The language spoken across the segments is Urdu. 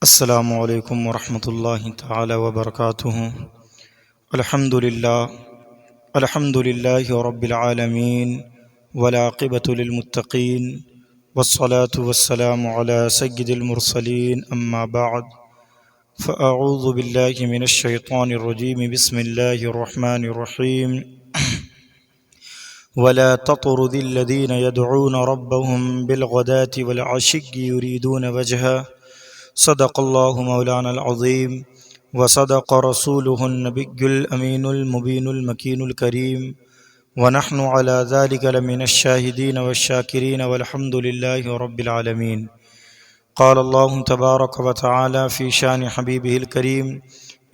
السلام علیکم ورحمۃ اللہ تعالی وبرکاتہ۔ الحمد للہ رب العالمین والعاقبۃ للمتقین والصلاة والسلام علی سید المرسلین اما بعد فاعوذ باللہ من الشیطان الرجیم بسم اللہ الرحمن الرحیم ولا تطرد الذین يدعون ربهم بالغداة والعشی یریدون وجہہ صدق اللہ مولانا العظیم وصدق رسولہ النبی الامین المبین المکین الکریم ونحن علی ذلک لمن الشاہدین والشاکرین والحمد للہ رب العالمین۔ قال اللہ تبارک وتعالی فی شان حبیبہ الکریم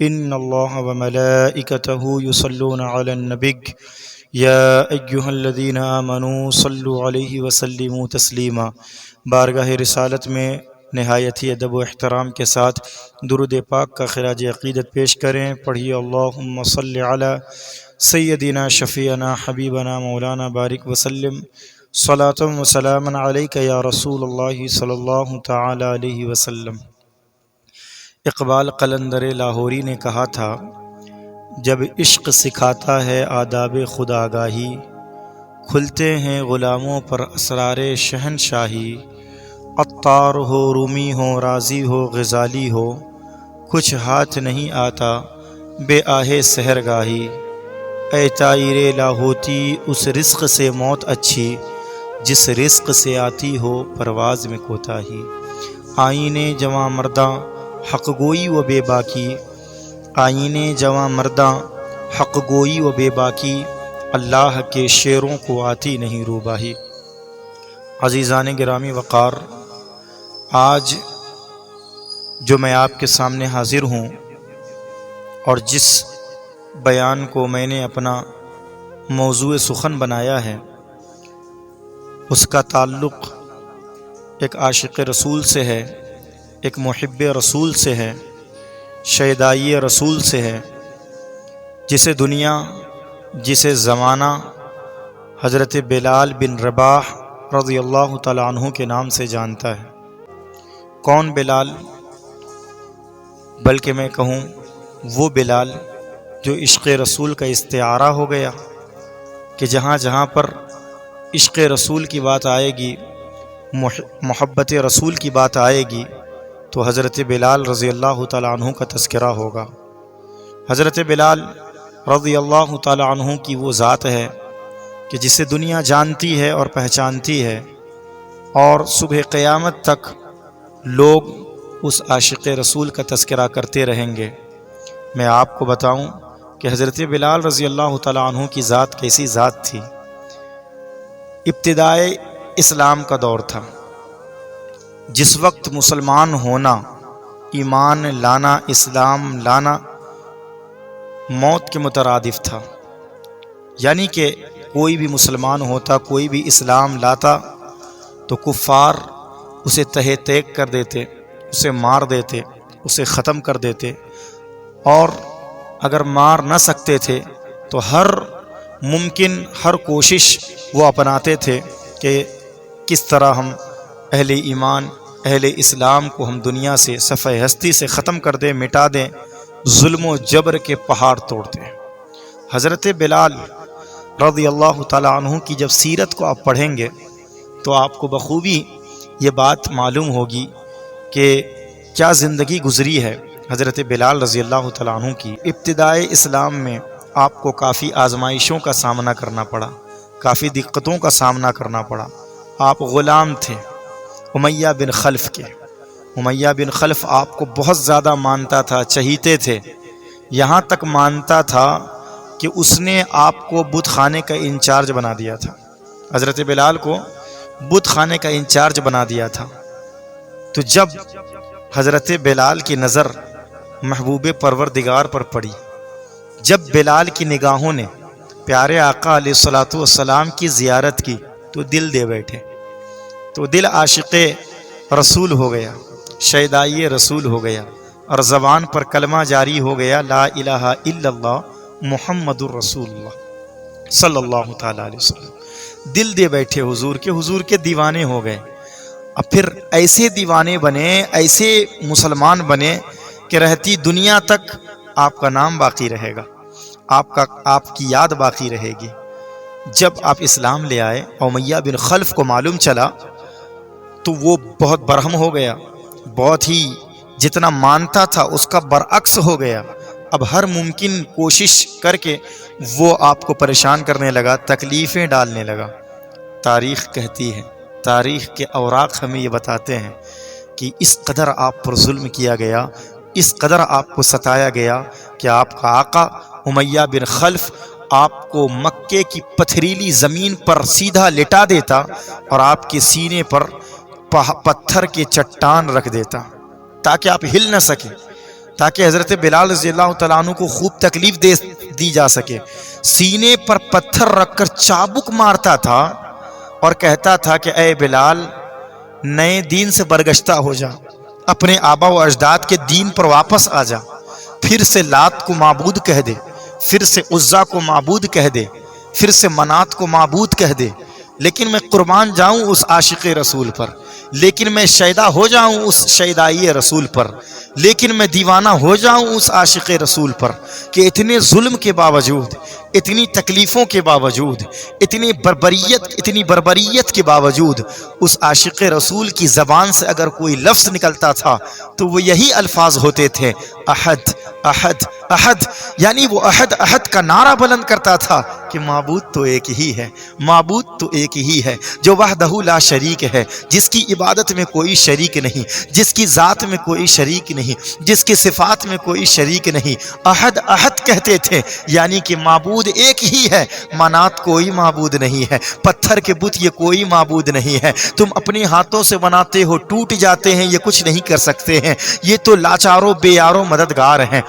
ان اللہ وملائکتہ یصلون علی النبی یا ایہا الذین آمنوا صلوا علیہ وسلموا تسلیما۔ بارگاہ رسالت میں نہایت ہی ادب و احترام کے ساتھ درود پاک کا خراج عقیدت پیش کریں۔ پڑھیے اللہم صلی علی سیدنا شفیعنا حبیبنا مولانا بارک وسلم صلاۃ و سلاما علیک یا رسول اللہ صلی اللہ تعالی علیہ وسلم۔ اقبال قلندر لاہوری نے کہا تھا، جب عشق سکھاتا ہے آداب خود آگاہی، کھلتے ہیں غلاموں پر اسرار شہنشاہی۔ عطار ہو، رومی ہو، رازی ہو، غزالی ہو، کچھ ہاتھ نہیں آتا بے آہ سحرگاہی۔ اے طائر لاہوتی اس رزق سے موت اچھی، جس رزق سے آتی ہو پرواز میں کوتاہی۔ آئین جواں مرداں حق گوئی و بے باکی، آئین جواں مرداں حق گوئی و بے باکی، اللہ کے شیروں کو آتی نہیں روباہی۔ عزیزان گرامی وقار، آج جو میں آپ کے سامنے حاضر ہوں اور جس بیان کو میں نے اپنا موضوع سخن بنایا ہے، اس کا تعلق ایک عاشق رسول سے ہے، ایک محب رسول سے ہے، شیدائی رسول سے ہے، جسے دنیا، جسے زمانہ حضرت بلال بن رباح رضی اللہ تعالی عنہ کے نام سے جانتا ہے۔ کون بلال؟ بلکہ میں کہوں وہ بلال جو عشق رسول کا استعارہ ہو گیا، کہ جہاں جہاں پر عشق رسول کی بات آئے گی، محبت رسول کی بات آئے گی، تو حضرت بلال رضی اللہ تعالی عنہ کا تذکرہ ہوگا۔ حضرت بلال رضی اللہ تعالی عنہ کی وہ ذات ہے کہ جسے دنیا جانتی ہے اور پہچانتی ہے، اور صبح قیامت تک لوگ اس عاشق رسول کا تذکرہ کرتے رہیں گے۔ میں آپ کو بتاؤں کہ حضرت بلال رضی اللہ تعالیٰ عنہ کی ذات کیسی ذات تھی۔ ابتدائے اسلام کا دور تھا، جس وقت مسلمان ہونا، ایمان لانا، اسلام لانا موت کے مترادف تھا۔ یعنی کہ کوئی بھی مسلمان ہوتا، کوئی بھی اسلام لاتا تو کفار اسے تہہ تیگ کر دیتے، اسے مار دیتے، اسے ختم کر دیتے، اور اگر مار نہ سکتے تھے تو ہر ممکن ہر کوشش وہ اپناتے تھے کہ کس طرح ہم اہل ایمان، اہل اسلام کو ہم دنیا سے، صفحہ ہستی سے ختم کر دیں، مٹا دیں، ظلم و جبر کے پہاڑ توڑ دیں۔ حضرت بلال رضی اللہ تعالیٰ عنہ کی جب سیرت کو آپ پڑھیں گے تو آپ کو بخوبی یہ بات معلوم ہوگی کہ کیا زندگی گزری ہے حضرت بلال رضی اللہ تعالیٰ عنہ کی۔ ابتدائے اسلام میں آپ کو کافی آزمائشوں کا سامنا کرنا پڑا، کافی دقتوں کا سامنا کرنا پڑا۔ آپ غلام تھے امیہ بن خلف کے۔ امیہ بن خلف آپ کو بہت زیادہ مانتا تھا، چہیتے تھے، یہاں تک مانتا تھا کہ اس نے آپ کو بت خانے کا انچارج بنا دیا تھا۔ حضرت بلال کو بت خانے کا انچارج بنا دیا تھا۔ تو جب حضرت بلال کی نظر محبوب پروردگار پر پڑی، جب بلال کی نگاہوں نے پیارے آقا علیہ الصلوۃ والسلام کی زیارت کی تو دل دے بیٹھے، تو دل عاشق رسول ہو گیا، شیدائی رسول ہو گیا، اور زبان پر کلمہ جاری ہو گیا، لا الہ الا اللہ محمد الرسول اللہ صلی اللہ تعالیٰ علیہ وسلم۔ دل دے بیٹھے حضور کے دیوانے ہو گئے۔ اب پھر ایسے دیوانے بنے، ایسے مسلمان بنے کہ رہتی دنیا تک آپ کا نام باقی رہے گا، آپ کی یاد باقی رہے گی۔ جب آپ اسلام لے آئے، امیہ بن خلف کو معلوم چلا تو وہ بہت برہم ہو گیا، بہت ہی جتنا مانتا تھا اس کا برعکس ہو گیا۔ اب ہر ممکن کوشش کر کے وہ آپ کو پریشان کرنے لگا، تکلیفیں ڈالنے لگا۔ تاریخ کہتی ہے، تاریخ کے اوراق ہمیں یہ بتاتے ہیں کہ اس قدر آپ پر ظلم کیا گیا، اس قدر آپ کو ستایا گیا کہ آپ کا آقا امیہ بن خلف آپ کو مکے کی پتھریلی زمین پر سیدھا لٹا دیتا اور آپ کے سینے پر پتھر کے چٹان رکھ دیتا تاکہ آپ ہل نہ سکیں، تاکہ حضرت بلال رضی اللہ تعالیٰ عنہ کو خوب تکلیف دی جا سکے۔ سینے پر پتھر رکھ کر چابک مارتا تھا اور کہتا تھا کہ اے بلال، نئے دین سے برگشتہ ہو جا، اپنے آبا و اجداد کے دین پر واپس آ جا، پھر سے لات کو معبود کہہ دے، پھر سے عزا کو معبود کہہ دے، پھر سے منات کو معبود کہہ دے، لیکن میں قربان جاؤں اس عاشق رسول پر، لیکن میں شیدا ہو جاؤں اس شیدائی رسول پر، لیکن میں دیوانہ ہو جاؤں اس عاشق رسول پر کہ اتنے ظلم کے باوجود، اتنی تکلیفوں کے باوجود، اتنی بربریت کے باوجود اس عاشق رسول کی زبان سے اگر کوئی لفظ نکلتا تھا تو وہ یہی الفاظ ہوتے تھے، احد احد احد، یعنی وہ احد احد کا نعرہ بلند کرتا تھا کہ معبود تو ایک ہی ہے، معبود تو ایک ہی ہے جو وحدہ لا شریک ہے، جس کی عبادت میں کوئی شریک نہیں، جس کی ذات میں کوئی شریک نہیں، جس کی صفات میں کوئی شریک نہیں۔ احد احد کہتے تھے، یعنی کہ معبود ایک ہی ہے، منات کوئی معبود نہیں ہے، پتھر کے بت یہ کوئی معبود نہیں ہے، تم اپنے ہاتھوں سے بناتے ہو، ٹوٹ جاتے ہیں، یہ کچھ نہیں کر سکتے ہیں، یہ تو لاچاروں بے یاروں مددگار ہیں،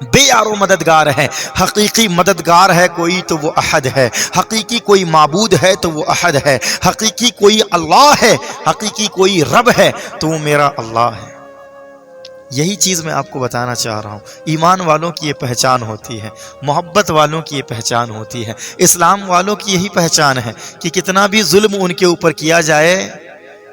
بے یارو مددگار ہے۔ حقیقی مددگار ہے کوئی تو وہ احد ہے، حقیقی کوئی معبود ہے تو وہ احد ہے، حقیقی کوئی اللہ ہے، حقیقی کوئی رب ہے تو وہ میرا اللہ ہے۔ یہی چیز میں آپ کو بتانا چاہ رہا ہوں، ایمان والوں کی یہ پہچان ہوتی ہے، محبت والوں کی یہ پہچان ہوتی ہے، اسلام والوں کی یہی پہچان ہے کہ کتنا بھی ظلم ان کے اوپر کیا جائے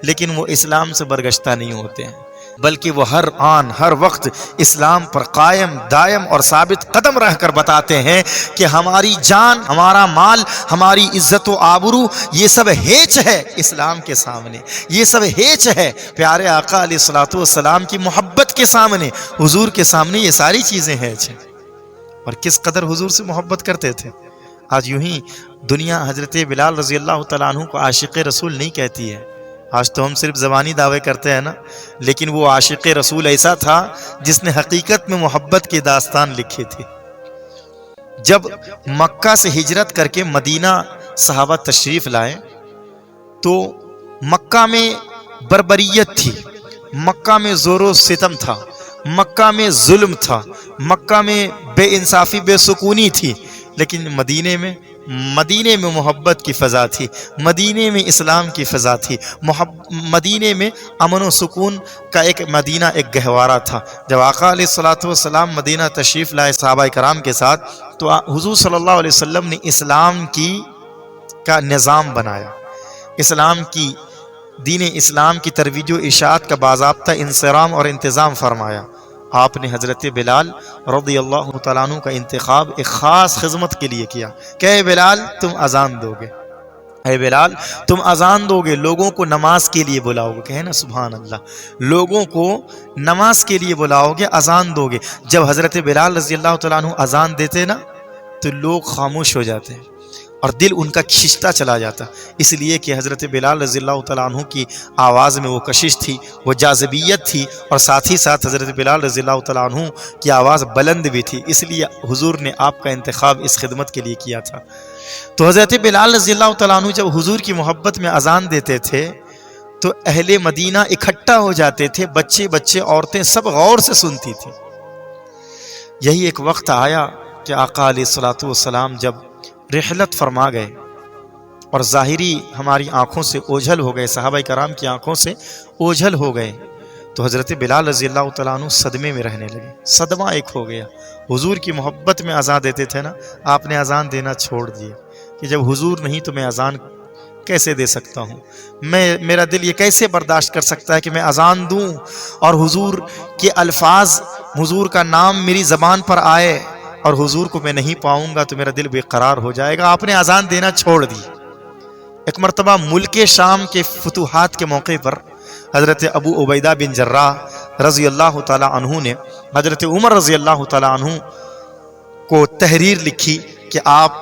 لیکن وہ اسلام سے برگشتہ نہیں ہوتے ہیں، بلکہ وہ ہر آن ہر وقت اسلام پر قائم دائم اور ثابت قدم رہ کر بتاتے ہیں کہ ہماری جان، ہمارا مال، ہماری عزت و آبرو یہ سب ہیچ ہے اسلام کے سامنے، یہ سب ہیچ ہے پیارے آقا علیہ الصلوۃ والسلام کی محبت کے سامنے، حضور کے سامنے یہ ساری چیزیں ہیچ ہیں۔ اور کس قدر حضور سے محبت کرتے تھے۔ آج یوں ہی دنیا حضرت بلال رضی اللہ تعالیٰ عنہ کو عاشق رسول نہیں کہتی ہے، آج تو ہم صرف زبانی دعوے کرتے ہیں نا، لیکن وہ عاشق رسول ایسا تھا جس نے حقیقت میں محبت کی داستان لکھی تھی۔ جب مکہ سے ہجرت کر کے مدینہ صحابہ تشریف لائے تو مکہ میں بربریت تھی، مکہ میں زور و ستم تھا، مکہ میں ظلم تھا، مکہ میں بے انصافی بے سکونی تھی، لیکن مدینے میں محبت کی فضا تھی، مدینے میں اسلام کی فضا تھی، مدینے میں امن و سکون کا ایک مدینہ ایک گہوارہ تھا۔ جب آقا علیہ الصلوۃ والسلام مدینہ تشریف لائے صحابہ کرام کے ساتھ تو حضور صلی اللہ علیہ وسلم نے اسلام کا نظام بنایا، دین اسلام کی ترویج و اشاعت کا باضابطہ انصرام اور انتظام فرمایا۔ آپ نے حضرت بلال رضی اللہ تعالیٰ عنہ کا انتخاب ایک خاص خدمت کے لیے کیا کہ اے بلال تم اذان دو گے، اے بلال تم اذان دو گے، لوگوں کو نماز کے لیے بلاؤ گے، کہے نا سبحان اللہ، لوگوں کو نماز کے لیے بلاؤ گے، اذان دو گے۔ جب حضرت بلال رضی اللہ تعالیٰ عنہ اذان دیتے نا تو لوگ خاموش ہو جاتے ہیں اور دل ان کا کھنچتا چلا جاتا، اس لیے کہ حضرت بلال رضی اللہ تعالیٰ عنہ کی آواز میں وہ کشش تھی، وہ جاذبیت تھی، اور ساتھ ہی ساتھ حضرت بلال رضی اللہ تعالیٰ عنہ کی آواز بلند بھی تھی، اس لیے حضور نے آپ کا انتخاب اس خدمت کے لیے کیا تھا۔ تو حضرت بلال رضی اللہ تعالیٰ عنہ جب حضور کی محبت میں اذان دیتے تھے تو اہل مدینہ اکٹھا ہو جاتے تھے، بچے عورتیں سب غور سے سنتی تھی۔ یہی ایک وقت آیا کہ آقا علیہ الصلوۃ والسلام جب رحلت فرما گئے اور ظاہری ہماری آنکھوں سے اوجھل ہو گئے، صحابہ کرام کی آنکھوں سے اوجھل ہو گئے، تو حضرت بلال رضی اللہ تعالیٰ عنہ صدمے میں رہنے لگے، صدمہ ایک ہو گیا۔ حضور کی محبت میں اذان دیتے تھے نا، آپ نے اذان دینا چھوڑ دیا کہ جب حضور نہیں تو میں اذان کیسے دے سکتا ہوں؟ میرا دل یہ کیسے برداشت کر سکتا ہے کہ میں اذان دوں اور حضور کے الفاظ، حضور کا نام میری زبان پر آئے اور حضور کو میں نہیں پاؤں گا تو میرا دل بے قرار ہو جائے گا۔ آپ نے اذان دینا چھوڑ دی۔ ایک مرتبہ ملک شام کے فتوحات کے موقع پر حضرت ابو عبیدہ بن جراح رضی اللہ تعالی عنہ نے حضرت عمر رضی اللہ تعالی عنہ کو تحریر لکھی کہ آپ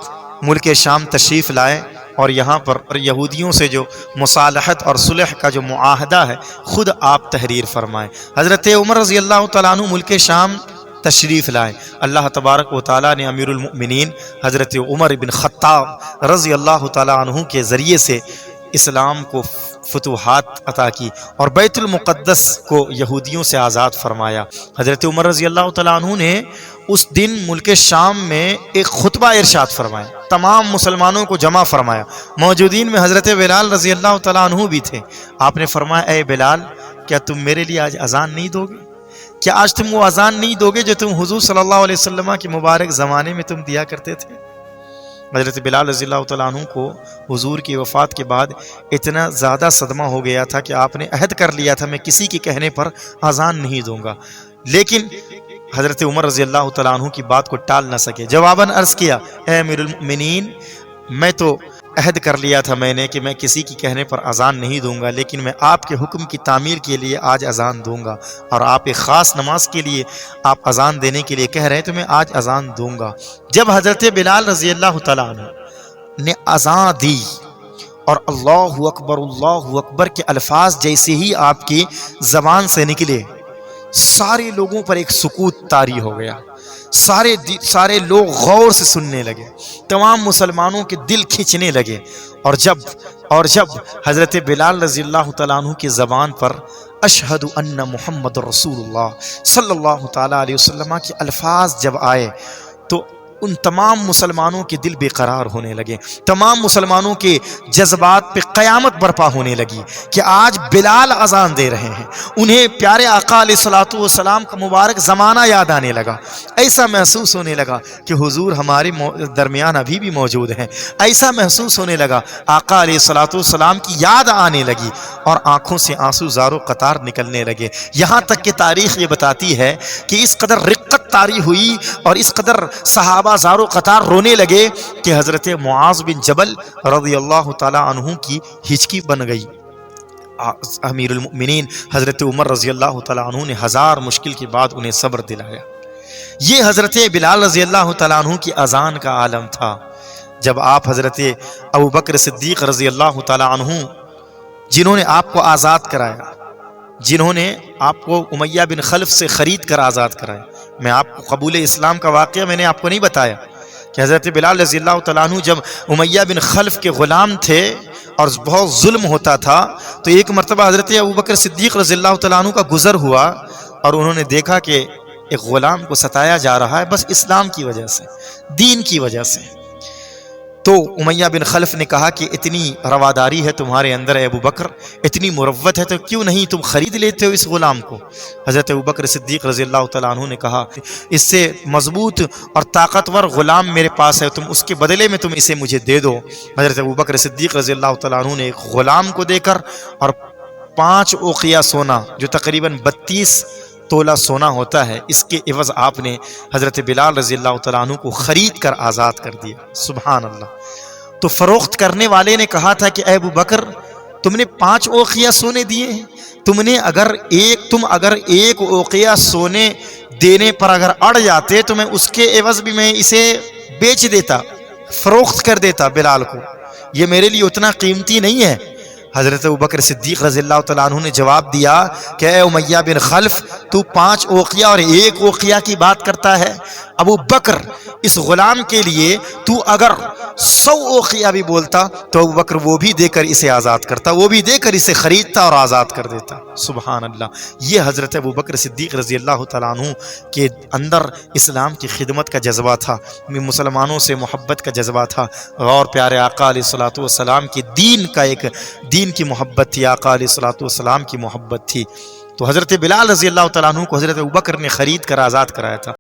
ملک شام تشریف لائیں اور یہاں پر یہودیوں سے جو مصالحت اور صلح کا جو معاہدہ ہے خود آپ تحریر فرمائیں۔ حضرت عمر رضی اللہ تعالیٰ عنہ ملک شام تشریف لائے۔ اللہ تبارک و تعالیٰ نے امیر المؤمنین حضرت عمر بن خطاب رضی اللہ تعالیٰ عنہ کے ذریعے سے اسلام کو فتوحات عطا کی اور بیت المقدس کو یہودیوں سے آزاد فرمایا۔ حضرت عمر رضی اللہ تعالیٰ عنہ نے اس دن ملک شام میں ایک خطبہ ارشاد فرمایا، تمام مسلمانوں کو جمع فرمایا۔ موجودین میں حضرت بلال رضی اللہ تعالیٰ عنہ بھی تھے۔ آپ نے فرمایا، اے بلال، کیا تم میرے لیے آج اذان نہیں دو گے؟ کیا آج تم وہ اذان نہیں دو گے جو تم حضور صلی اللہ علیہ وسلم کے مبارک زمانے میں تم دیا کرتے تھے؟ حضرت بلال رضی اللہ تعالیٰ عنہ کو حضور کی وفات کے بعد اتنا زیادہ صدمہ ہو گیا تھا کہ آپ نے عہد کر لیا تھا میں کسی کے کہنے پر اذان نہیں دوں گا، لیکن حضرت عمر رضی اللہ تعالیٰ عنہ کی بات کو ٹال نہ سکے۔ جواباً عرض کیا، اے امیر المؤمنین، میں تو عہد کر لیا تھا میں نے کہ میں کسی کی کہنے پر اذان نہیں دوں گا، لیکن میں آپ کے حکم کی تعمیر کے لیے آج اذان دوں گا، اور آپ ایک خاص نماز کے لیے آپ اذان دینے کے لیے کہہ رہے ہیں تو میں آج اذان دوں گا۔ جب حضرت بلال رضی اللہ تعالیٰ عنہ نے اذان دی اور اللہ اکبر کے الفاظ جیسے ہی آپ کی زبان سے نکلے، سارے لوگوں پر ایک سکوت طاری ہو گیا۔ سارے لوگ غور سے سننے لگے، تمام مسلمانوں کے دل کھینچنے لگے، اور جب حضرت بلال رضی اللہ تعالیٰ عنہ کی زبان پر اشہد ان محمد رسول اللہ صلی اللہ تعالیٰ علیہ وسلم کے الفاظ جب آئے تو ان تمام مسلمانوں کے دل بے قرار ہونے لگے، تمام مسلمانوں کے جذبات پہ قیامت برپا ہونے لگی کہ آج بلال اذان دے رہے ہیں۔ انہیں پیارے آقا علیہ الصلوۃ والسلام کا مبارک زمانہ یاد آنے لگا، ایسا محسوس ہونے لگا کہ حضور ہمارے درمیان ابھی بھی موجود ہیں، ایسا محسوس ہونے لگا آقا علیہ الصلوۃ والسلام کی یاد آنے لگی اور آنکھوں سے آنسو زارو قطار نکلنے لگے۔ یہاں تک کہ تاریخ یہ بتاتی ہے کہ اس قدر رقت طاری ہوئی اور اس قدر صحابہ زارو قطار رونے لگے کہ حضرت معاذ بن جبل رضی اللہ تعالی عنہ کی ہچکی بن گئی۔ امیر المؤمنین حضرت عمر رضی اللہ تعالی عنہ نے ہزار مشکل کے بعد انہیں صبر دلایا۔ یہ حضرت بلال رضی اللہ تعالی عنہ کی اذان کا عالم تھا۔ جب آپ حضرت ابوبکر صدیق رضی اللہ تعالی عنہ، جنہوں نے آپ کو آزاد کرایا، جنہوں نے آپ کو امیہ بن خلف سے خرید کر آزاد کرایا، میں آپ کو قبول اسلام کا واقعہ میں نے آپ کو نہیں بتایا کہ حضرت بلال رضی اللہ تعالیٰ عنہ جب امیہ بن خلف کے غلام تھے اور بہت ظلم ہوتا تھا تو ایک مرتبہ حضرت ابوبکر صدیق رضی اللہ تعالیٰ عنہ کا گزر ہوا اور انہوں نے دیکھا کہ ایک غلام کو ستایا جا رہا ہے بس اسلام کی وجہ سے، دین کی وجہ سے۔ تو امیہ بن خلف نے کہا کہ اتنی رواداری ہے تمہارے اندر اے ابوبکر، اتنی مروت ہے تو کیوں نہیں تم خرید لیتے ہو اس غلام کو؟ حضرت ابوبکر صدیق رضی اللہ تعالیٰ عنہ نے کہا اس سے مضبوط اور طاقتور غلام میرے پاس ہے، تم اس کے بدلے میں تم اسے مجھے دے دو۔ حضرت ابوبکر صدیق رضی اللہ تعالیٰ عنہ نے ایک غلام کو دے کر اور 5 اوقیہ سونا، جو تقریباً 32 تولہ سونا ہوتا ہے، اس کے عوض آپ نے حضرت بلال رضی اللہ تعالیٰ عنہ کو خرید کر آزاد کر دیا۔ سبحان اللہ۔ تو فروخت کرنے والے نے کہا تھا کہ اے ابوبکر، تم نے 5 اوقیہ سونے دیے ہیں، تم اگر ایک اوقیہ سونے دینے پر اگر اڑ جاتے تو میں اس کے عوض بھی میں اسے بیچ دیتا، فروخت کر دیتا بلال کو، یہ میرے لیے اتنا قیمتی نہیں ہے۔ حضرت ابوبکر صدیق رضی اللہ تعالیٰ عنہ نے جواب دیا کہ اے امیہ بن خلف، تو 5 اوقیہ اور 1 اوقیہ کی بات کرتا ہے؟ ابو بکر، اس غلام کے لیے تو اگر 100 اوقیہ بھی بولتا تو ابو بکر وہ بھی دے کر اسے آزاد کرتا، وہ بھی دے کر اسے خریدتا اور آزاد کر دیتا۔ سبحان اللہ۔ یہ حضرت ابو بکر صدیق رضی اللہ تعالیٰ عنہ کے اندر اسلام کی خدمت کا جذبہ تھا، مسلمانوں سے محبت کا جذبہ تھا، اور پیارے آقا علیہ الصلوۃ والسلام کی دین کی محبت تھی، آقا علیہ الصلوۃ والسلام کی محبت تھی۔ تو حضرت بلال رضی اللہ تعالیٰ عنہ کو حضرت ابوبکر نے خرید کر آزاد کرایا تھا۔